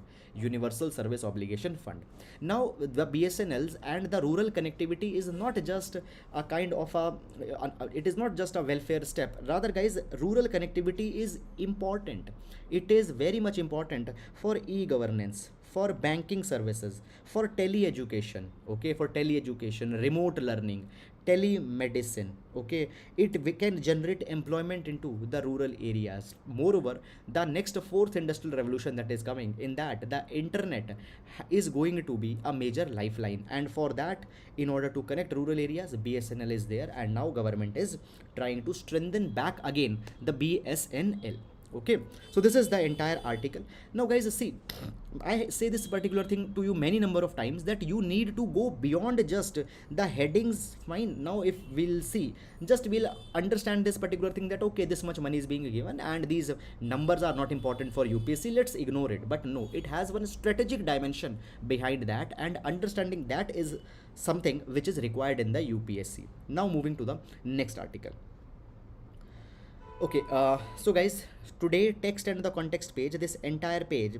Now the BSNLs and the rural connectivity is not just a kind of it is not just a welfare step. Rather guys, rural connectivity is important. It is very much important for e-governance, for banking services, for tele-education, okay, remote learning, telemedicine, okay. We can generate employment into the rural areas. Moreover, the next fourth industrial revolution that is coming, in that the internet is going to be a major lifeline, and for that, in order to connect rural areas, BSNL is there, and now government is trying to strengthen back again the BSNL. Okay, so this is the entire article. Now guys, see, I say this particular thing to you many number of times, that you need to go beyond just the headings. Fine, now if we'll see, just we'll understand this particular thing, that okay, this much money is being given and these numbers are not important for UPSC, let's ignore it. But no, it has one strategic dimension behind that, and understanding that is something which is required in the UPSC. Now moving to the next article. Okay, so guys, today text and the context page, this entire page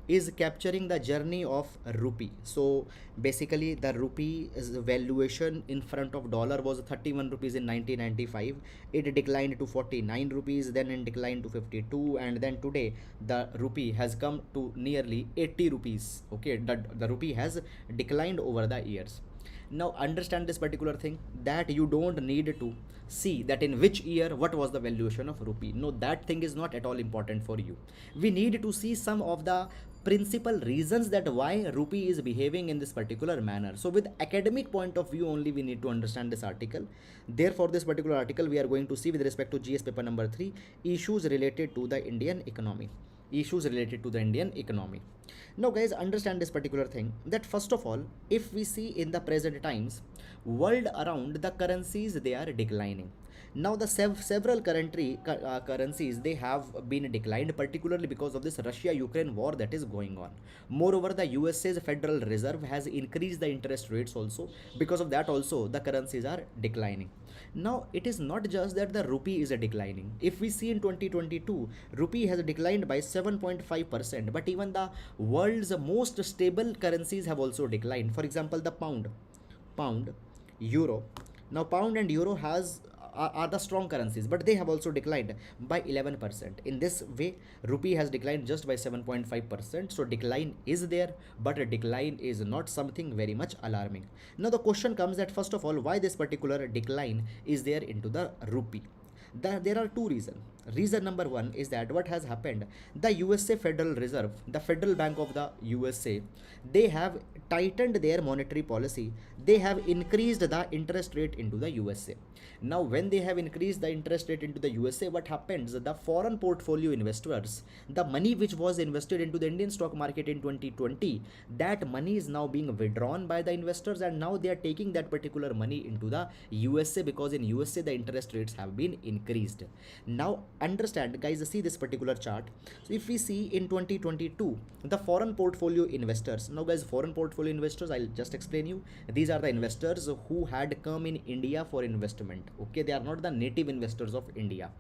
is capturing the journey of rupee. So basically the rupee's valuation in front of dollar was 31 rupees in 1995. It declined to 49 rupees, then it declined to 52, and then today the rupee has come to nearly 80 rupees. Okay, the rupee has declined over the years. Now understand this particular thing, that you don't need to see that in which year what was the valuation of rupee. No, that thing is not at all important for you. We need to see some of the principal reasons that why rupee is behaving in this particular manner. So with academic point of view only we need to understand this article. Therefore this particular article we are going to see with respect to GS paper number 3, issues related to the Indian economy. Issues related to the Indian economy. Now guys, understand this particular thing, that first of all, if we see in the present times, world around, the currencies, they are declining. Now the several currencies, they have been declined, particularly because of this Russia-Ukraine war that is going on. Moreover, the USA's Federal Reserve has increased the interest rates also. Because of that also the currencies are declining. Now it is not just that the rupee is declining. If we see in 2022, rupee has declined by 7.5%, but even the world's most stable currencies have also declined. For example, the pound, euro. Now pound and euro are the strong currencies, but they have also declined by 11%. In this way, rupee has declined just by 7.5%. So decline is there, but a decline is not something very much alarming. Now the question comes that first of all, why this particular decline is there into the rupee? There are two reasons. Reason number one is that what has happened, the USA Federal Reserve, the Federal Bank of the USA, they have tightened their monetary policy. They have increased the interest rate into the USA. Now when they have increased the interest rate into the USA, what happens, the foreign portfolio investors, the money which was invested into the Indian stock market in 2020, that money is now being withdrawn by the investors, and now they are taking that particular money into the USA, because in USA the interest rates have been increased. Now understand guys, see this particular chart. So if we see in 2022, the foreign portfolio investors, now guys, foreign portfolio investors, I'll just explain you, these are the investors who had come in India for investment. Okay, they are not the native investors of India.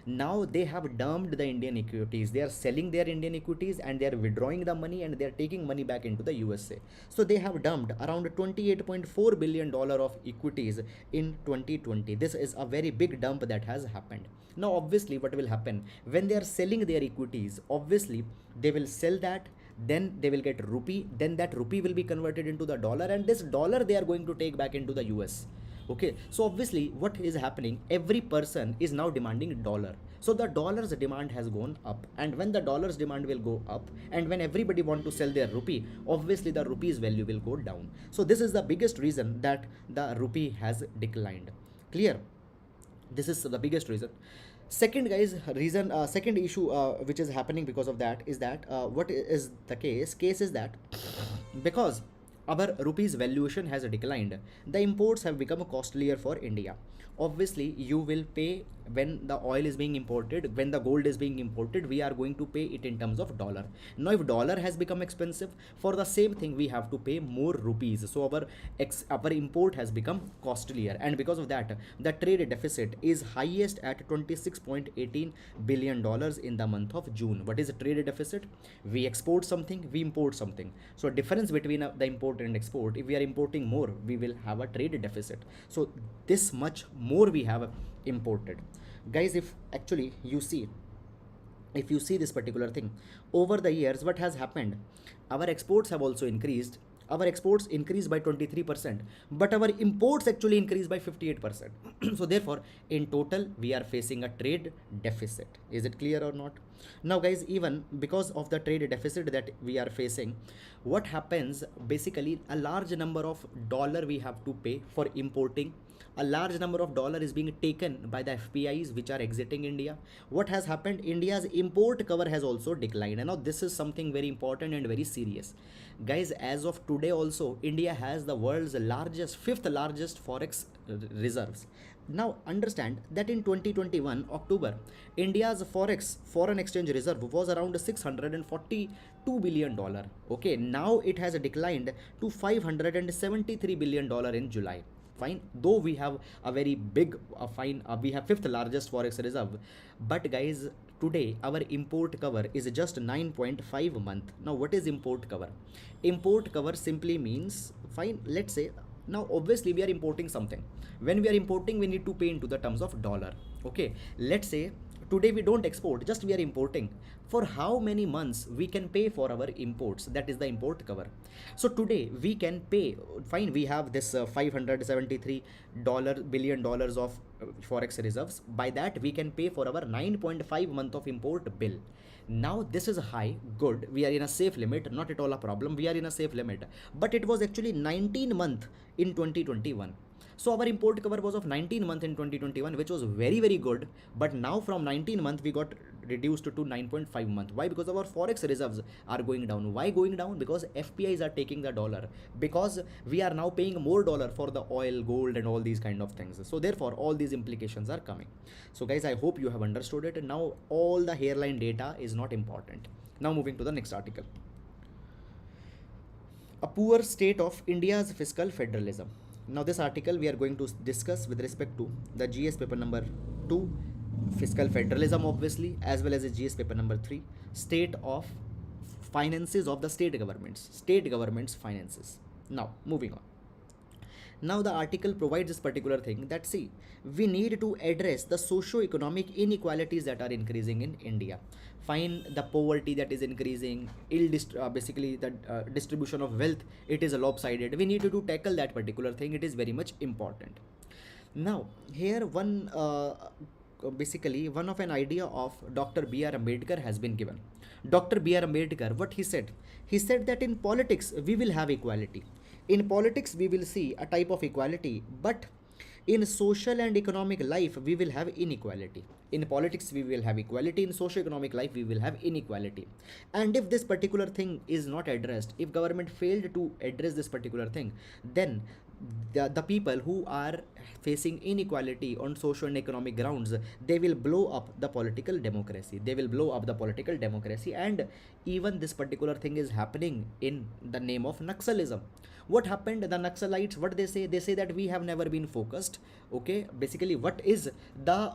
Now they have dumped the Indian equities, they are selling their Indian equities and they are withdrawing the money and they are taking money back into the USA. So they have dumped around $28.4 billion of equities in 2020. This is a very big dump that has happened. Now obviously what will happen, when they are selling their equities, obviously they will sell that, then they will get rupee, then that rupee will be converted into the dollar, and this dollar they are going to take back into the US. Okay, so obviously what is happening, every person is now demanding dollar. So the dollar's demand has gone up, and when the dollar's demand will go up, and when everybody want to sell their rupee, obviously the rupee's value will go down. So this is the biggest reason that the rupee has declined. Clear? This is the biggest reason. Second guys, reason, second issue which is happening because of that is that what is the case is that because our rupee's valuation has declined, the imports have become costlier for India. Obviously you will pay when the oil is being imported, when the gold is being imported, we are going to pay it in terms of dollar. Now if dollar has become expensive, for the same thing we have to pay more rupees. So our import has become costlier, and because of that the trade deficit is highest at $26.18 billion in the month of June. What is a trade deficit? We export something, we import something. So difference between the import and export, if we are importing more, we will have a trade deficit. So this much more we have imported. Guys, if actually you see, if you see this particular thing, over the years what has happened, our exports have also increased. Our exports increased by 23%, but our imports actually increased by 58%. So therefore in total we are facing a trade deficit. Is it clear or not? Now guys, even because of the trade deficit that we are facing, what happens, basically a large number of dollar we have to pay for importing A large number of dollar is being taken by the FPIs which are exiting India. What has happened? India's import cover has also declined. And now this is something very important and very serious. Guys, as of today also, India has the world's largest, fifth largest forex reserves. Now understand that in 2021 October, India's forex foreign exchange reserve was around $642 billion. Okay, now it has declined to $573 billion in July. Fine, though we have a very big we have fifth largest forex reserve, but guys, today our import cover is just 9.5 month. Now what is import cover? Import cover simply means, fine, let's say, now obviously we are importing something. When we are importing, we need to pay into the terms of dollar. Okay, let's say today we don't export, just we are importing. For how many months we can pay for our imports? That is the import cover. So today we can pay, fine, we have this $573 billion of forex reserves. By that we can pay for our 9.5 month of import bill. Now this is high, good, we are in a safe limit, not at all a problem, we are in a safe limit. But it was actually 19 month in 2021. So our import cover was of 19 month in 2021, which was very, very good. But now from 19 month, we got reduced to 9.5 month. Why? Because our forex reserves are going down. Why going down? Because FPIs are taking the dollar. Because we are now paying more dollar for the oil, gold and all these kind of things. So therefore, all these implications are coming. So guys, I hope you have understood it. Now all the hairline data is not important. Now moving to the next article. A poor state of India's fiscal federalism. Now this article we are going to discuss with respect to the GS paper number 2, fiscal federalism obviously, as well as the GS paper number 3, state of finances of the state governments finances. Now moving on. Now the article provides this particular thing that, see, we need to address the socio-economic inequalities that are increasing in India. Find the poverty that is increasing, basically the distribution of wealth, it is lopsided. We need to tackle that particular thing. It is very much important. Now here basically one of an idea of Dr. B.R. Ambedkar has been given. Dr. B.R. Ambedkar, what he said? He said that in politics we will have equality. In politics we will see a type of equality, but in social and economic life we will have inequality. In politics we will have equality, in socio-economic life we will have inequality. And if this particular thing is not addressed, if government failed to address this particular thing, then the people who are facing inequality on social and economic grounds, they will blow up the political democracy. And even this particular thing is happening in the name of Naxalism. What happened? The Naxalites, what they say? They say that we have never been focused. Okay, basically what is the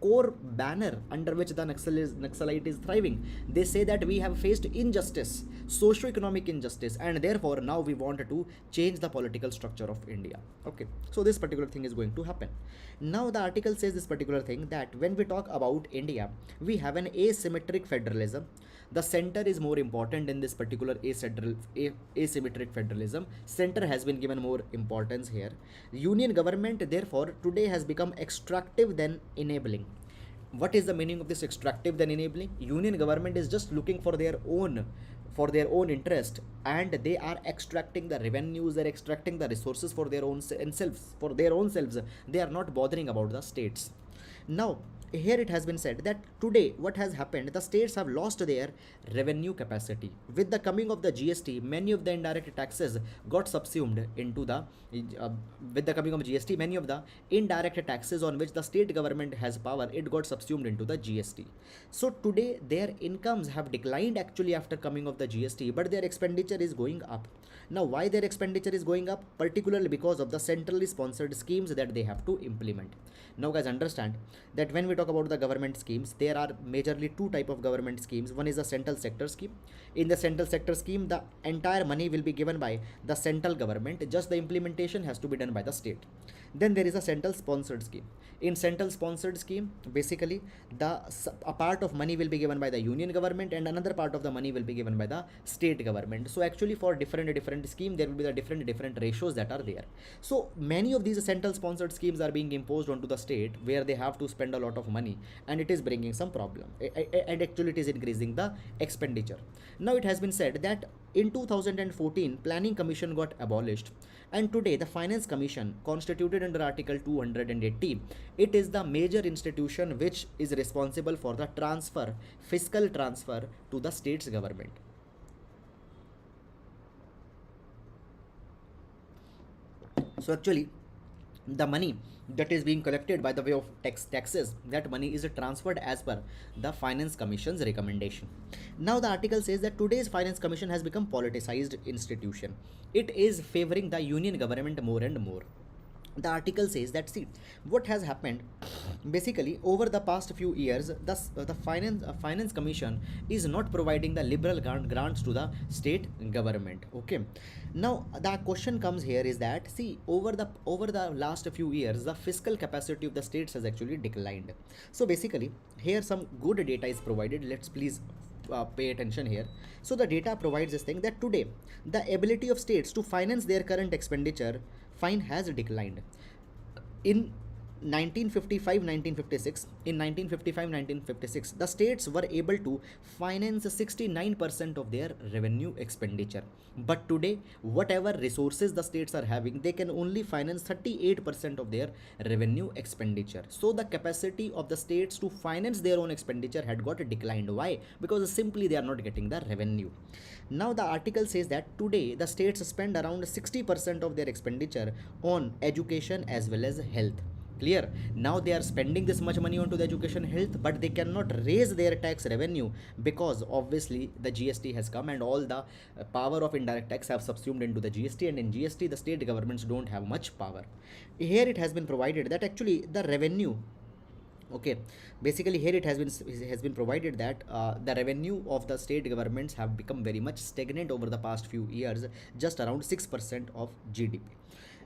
core banner under which the Naxalite is thriving? They say that we have faced injustice, socio-economic injustice, and therefore now we want to change the political structure of India. Okay, so this particular thing is going to happen. Now the article says this particular thing, that when we talk about India, we have an asymmetric federalism. The center is more important in this particular asymmetric federalism. Center has been given more importance here. Union government therefore today has become extractive than enabling. What is the meaning of this extractive than enabling? Union government is just looking for their own interest, and they are extracting the revenues, they're extracting the resources for their own selves. They are not bothering about the states. Now here it has been said that today what has happened, the states have lost their revenue capacity. With the coming of the GST, many of the indirect taxes got subsumed into the with the coming of GST, many of the indirect taxes on which the state government has power, it got subsumed into the GST. So today their incomes have declined actually after coming of the GST, but their expenditure is going up. Now why their expenditure is going up? Particularly because of the centrally sponsored schemes that they have to implement. Now guys, understand that when we talk about the government schemes, there are majorly two type of government schemes. One is the central sector scheme. In the central sector scheme, the entire money will be given by the central government, just the implementation has to be done by the state. Then there is a central sponsored scheme. In central sponsored scheme, basically a part of money will be given by the union government and another part of the money will be given by the state government. So actually for different scheme, there will be the different ratios that are there. So many of these central sponsored schemes are being imposed onto the state, where they have to spend a lot of money, and it is bringing some problem, and actually it is increasing the expenditure. Now it has been said that in 2014 planning commission got abolished. And today, the Finance Commission, constituted under Article 280, it is the major institution which is responsible for the transfer, fiscal transfer to the state's government. So actually, the money that is being collected by the way of taxes, that money is transferred as per the Finance Commission's recommendation. Now the article says that today's Finance Commission has become politicized institution. It is favoring the union government more and more. The article says that, see, what has happened basically over the past few years, the finance commission is not providing the liberal grants to the state government. Okay, now the question comes here is that, see, over the last few years, the fiscal capacity of the states has actually declined. So basically here some good data is provided. Let's please pay attention here. So the data provides this thing that today the ability of states to finance their current expenditure fine has declined. In 1955-1956, the states were able to finance 69% of their revenue expenditure. But today, whatever resources the states are having, they can only finance 38% of their revenue expenditure. So the capacity of the states to finance their own expenditure had got declined. Why? Because simply they are not getting the revenue. Now the article says that today the states spend around 60% of their expenditure on education as well as health. Clear? Now they are spending this much money onto the education health, but they cannot raise their tax revenue because obviously the GST has come and all the power of indirect tax have subsumed into the GST, and in GST the state governments don't have much power. Here it has been provided that actually the revenue, okay, basically here it has been provided that the revenue of the state governments have become very much stagnant over the past few years, just around 6% of GDP.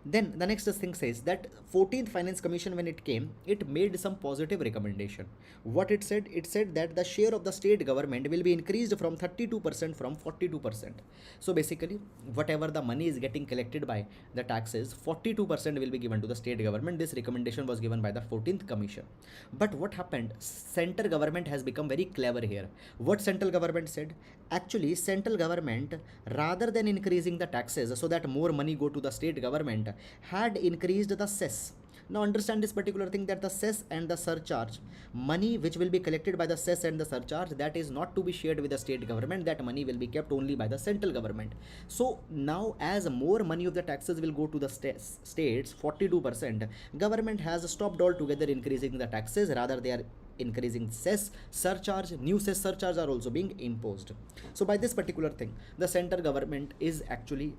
Then the next thing says that 14th Finance Commission, when it came, it made some positive recommendation. What it said? It said that the share of the state government will be increased from 32% from 42%. So basically, whatever the money is getting collected by the taxes, 42% will be given to the state government. This recommendation was given by the 14th Commission. But what happened? Central government has become very clever here. What central government said? Actually, central government, rather than increasing the taxes so that more money go to the state government, had increased the cess. Now understand this particular thing, that the cess and the surcharge, money which will be collected by the cess and the surcharge, that is not to be shared with the state government. That money will be kept only by the central government. So now as more money of the taxes will go to the states, 42%, government has stopped altogether increasing the taxes. Rather they are increasing cess, surcharge, new cess surcharge are also being imposed. So by this particular thing, the central government is actually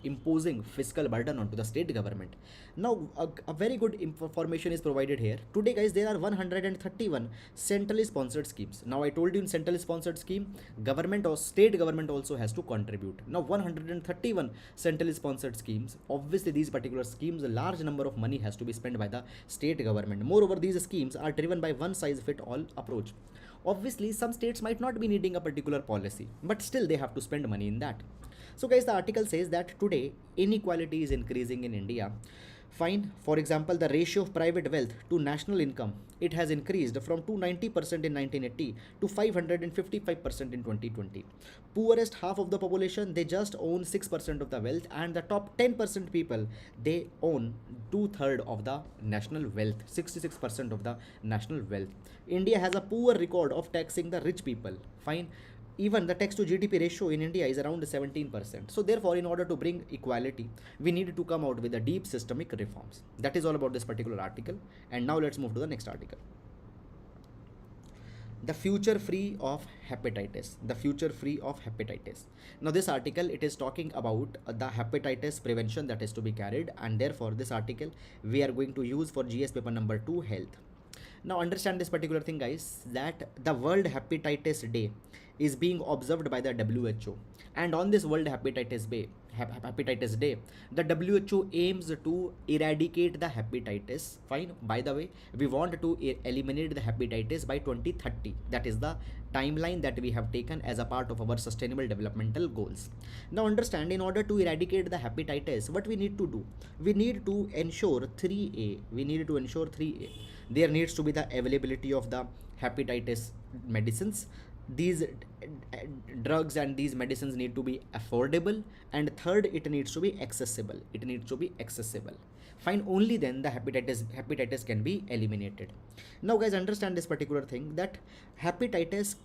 imposing fiscal burden onto the state government. Now a very good information is provided here. Today guys, there are 131 centrally sponsored schemes. Now I told you in centrally sponsored scheme, government or state government also has to contribute. Now 131 centrally sponsored schemes, obviously these particular schemes, a large number of money has to be spent by the state government. Moreover, these schemes are driven by one size fit all approach. Obviously some states might not be needing a particular policy, but still they have to spend money in that. So guys, the article says that today inequality is increasing in India. Fine. For example, the ratio of private wealth to national income, it has increased from 290% in 1980 to 555% in 2020. Poorest half of the population, they just own 6% of the wealth, and the top 10% people, they own 2/3 of the national wealth, 66% of the national wealth. India has a poor record of taxing the rich people. Fine. Even the tax to GDP ratio in India is around 17%. So therefore, in order to bring equality, we need to come out with a deep systemic reforms. That is all about this particular article. And now let's move to the next article. The future free of hepatitis. The future free of hepatitis. Now this article, it is talking about the hepatitis prevention that is to be carried, and therefore this article we are going to use for GS paper number 2, health. Now understand this particular thing guys, that the World Hepatitis Day is being observed by the WHO, and on this World Hepatitis Day, the WHO aims to eradicate the hepatitis. Fine. By the way, we want to eliminate the hepatitis by 2030. That is the timeline that we have taken as a part of our sustainable developmental goals. Now understand, in order to eradicate the hepatitis, what we need to do? We need to ensure 3A. We need to ensure 3A. There needs to be the availability of the hepatitis medicines. these drugs and these medicines need to be affordable, and third, it needs to be accessible. It needs to be accessible. Fine, only then the hepatitis can be eliminated. Now guys, understand this particular thing, that hepatitis,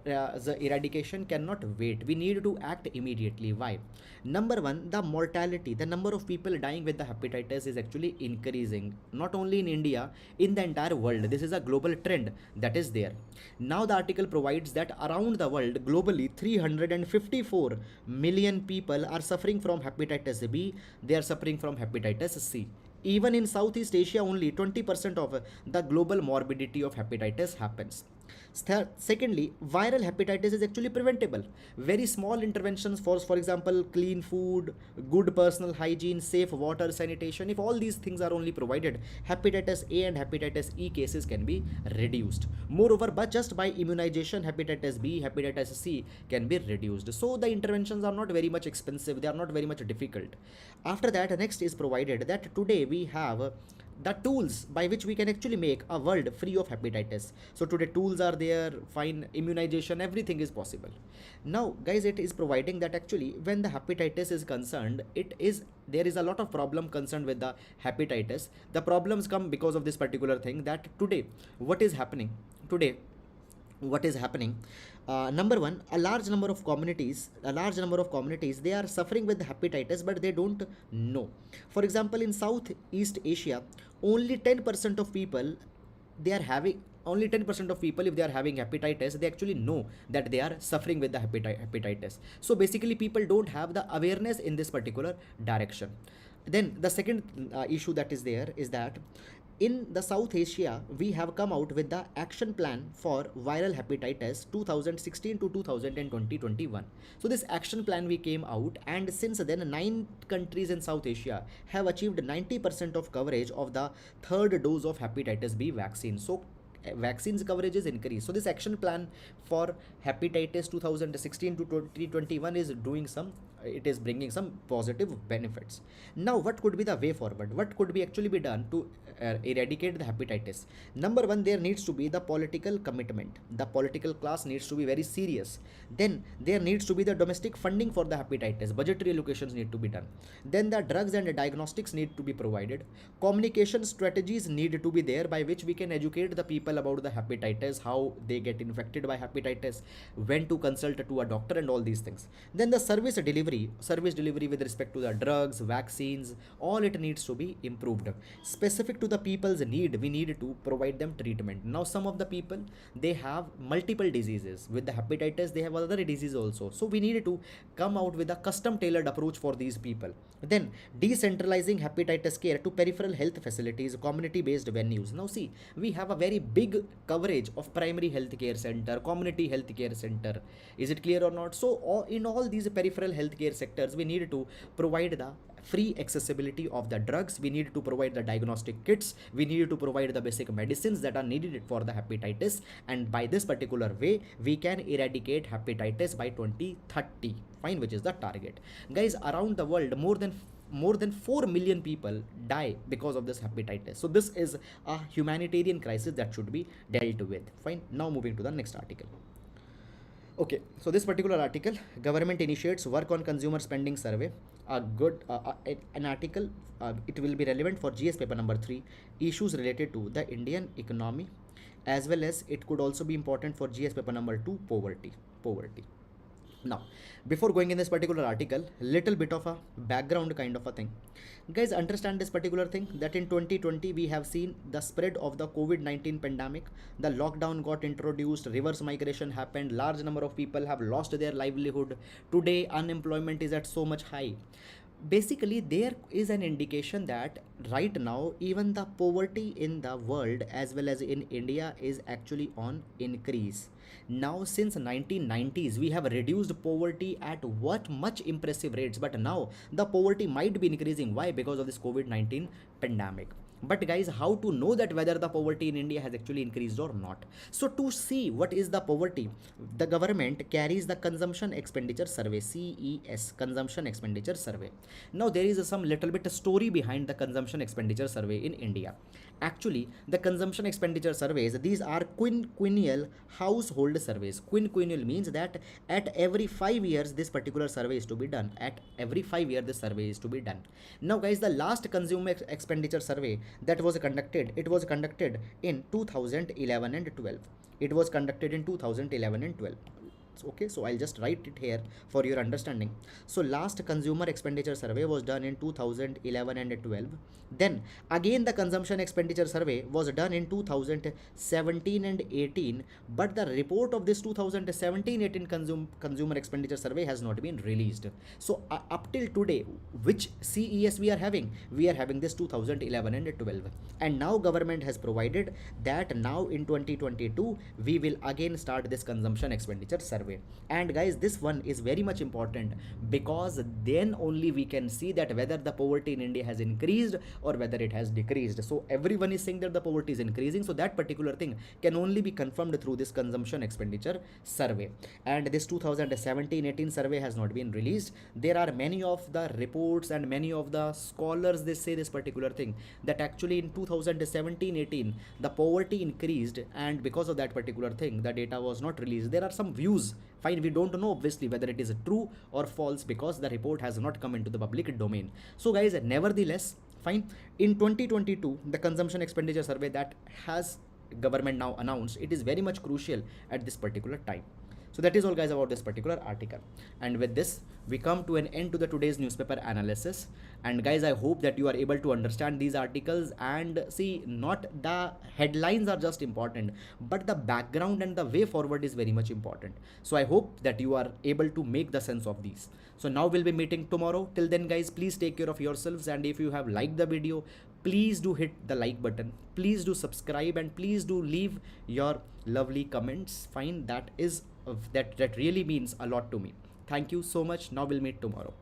the eradication cannot wait. We need to act immediately. Why? Number one, the mortality, the number of people dying with the hepatitis is actually increasing, not only in India, in the entire world. This is a global trend that is there. Now the article provides that around the world, globally, 354 million people are suffering from hepatitis B. They are suffering from hepatitis C. Even in Southeast Asia, only 20% of the global morbidity of hepatitis happens. Secondly, viral hepatitis is actually preventable. Very small interventions, for example, clean food, good personal hygiene, safe water, sanitation, if all these things are only provided, hepatitis A and hepatitis E cases can be reduced. Moreover, but just by immunization, hepatitis B, hepatitis C can be reduced. So the interventions are not very much expensive, they are not very much difficult. After that, next is provided that today we have the tools by which we can actually make a world free of hepatitis. So today tools are there, fine, immunization, everything is possible. Now guys, it is providing that actually when the hepatitis is concerned, there is a lot of problem concerned with the hepatitis. The problems come because of this particular thing, that today what is happening, number one, a large number of communities, they are suffering with hepatitis, but they don't know. For example, in Southeast Asia, only 10% of people, they are having only 10% of people, if they are having hepatitis, they actually know that they are suffering with the hepatitis. So basically people don't have the awareness in this particular direction. Then the second issue that is there is that in the South Asia, we have come out with the action plan for viral hepatitis 2016 to 2021. So this action plan we came out, and since then 9 countries in South Asia have achieved 90% of coverage of the third dose of hepatitis B vaccine. So vaccines coverage is increased. So this action plan for hepatitis 2016 to 2021 is doing some, it is bringing some positive benefits. Now what could be the way forward? What could be actually be done to eradicate the hepatitis? Number one, there needs to be the political commitment. The political class needs to be very serious. Then there needs to be the domestic funding for the hepatitis. Budgetary allocations need to be done. Then the drugs and the diagnostics need to be provided. Communication strategies need to be there by which we can educate the people about the hepatitis, how they get infected by hepatitis, when to consult to a doctor, and all these things. Then the service delivery with respect to the drugs, vaccines, all it needs to be improved. Specific to the people's need, we need to provide them treatment. Now some of the people, they have multiple diseases. With the hepatitis, they have other diseases also. So we need to come out with a custom tailored approach for these people. Then decentralizing hepatitis care to peripheral health facilities, community based venues. Now see, we have a very big coverage of primary healthcare center, community healthcare center. Is it clear or not? So in all these peripheral healthcare sectors, we need to provide the free accessibility of the drugs. We need to provide the diagnostic kits. We need to provide the basic medicines that are needed for the hepatitis. And by this particular way, we can eradicate hepatitis by 2030. Fine, which is the target. Guys, around the world, more than 4 million people die because of this hepatitis. So this is a humanitarian crisis that should be dealt with. Fine. Now moving to the next article. Okay, so this particular article, government initiates work on consumer spending survey. A good an article, it will be relevant for GS paper number 3, issues related to the Indian economy, as well as it could also be important for GS paper number 2, poverty. Now, before going in this particular article, little bit of a background kind of a thing. Guys, understand this particular thing, that in 2020 we have seen the spread of the COVID-19 pandemic. The lockdown got introduced, reverse migration happened, large number of people have lost their livelihood. Today unemployment is at so much high. Basically there is an indication that right now even the poverty in the world as well as in India is actually on increase. Now since 1990s we have reduced poverty at what much impressive rates, but now the poverty might be increasing. Why? Because of this COVID-19 pandemic. But guys, how to know that whether the poverty in India has actually increased or not? So to see what is the poverty, the government carries the consumption expenditure survey, CES, consumption expenditure survey. Now there is some little bit story behind the consumption expenditure survey in India. Actually, the consumption expenditure surveys, these are quinquennial household surveys. Quinquennial means that at every 5 years this particular survey is to be done. At every 5 years this survey is to be done. Now guys, the last consumer expenditure survey that was conducted, it was conducted in 2011 and 12. It was conducted in 2011 and 12. Okay, so I'll just write it here for your understanding. So last consumer expenditure survey was done in 2011 and 12. Then again the consumption expenditure survey was done in 2017 and 18, but the report of this 2017-18 consumer expenditure survey has not been released. So up till today, which CES we are having? We are having this 2011 and 12, and now government has provided that now in 2022 we will again start this consumption expenditure survey. And guys, this one is very much important, because then only we can see that whether the poverty in India has increased or whether it has decreased. So everyone is saying that the poverty is increasing, so that particular thing can only be confirmed through this consumption expenditure survey. And this 2017-18 survey has not been released. There are many of the reports and many of the scholars, they say this particular thing, that actually in 2017-18 the poverty increased, and because of that particular thing the data was not released. There are some views. Fine, we don't know obviously whether it is true or false, because the report has not come into the public domain. So guys, nevertheless, fine, in 2022 the consumption expenditure survey that has government now announced, it is very much crucial at this particular time. So that is all guys about this particular article. And with this we come to an end to the today's newspaper analysis. And guys, I hope that you are able to understand these articles, and see, not the headlines are just important, but the background and the way forward is very much important. So I hope that you are able to make the sense of these. So now we'll be meeting tomorrow. Till then guys, please take care of yourselves, and if you have liked the video, please do hit the like button, please do subscribe, and please do leave your lovely comments. Fine, that really means a lot to me. Thank you so much. Now we'll meet tomorrow.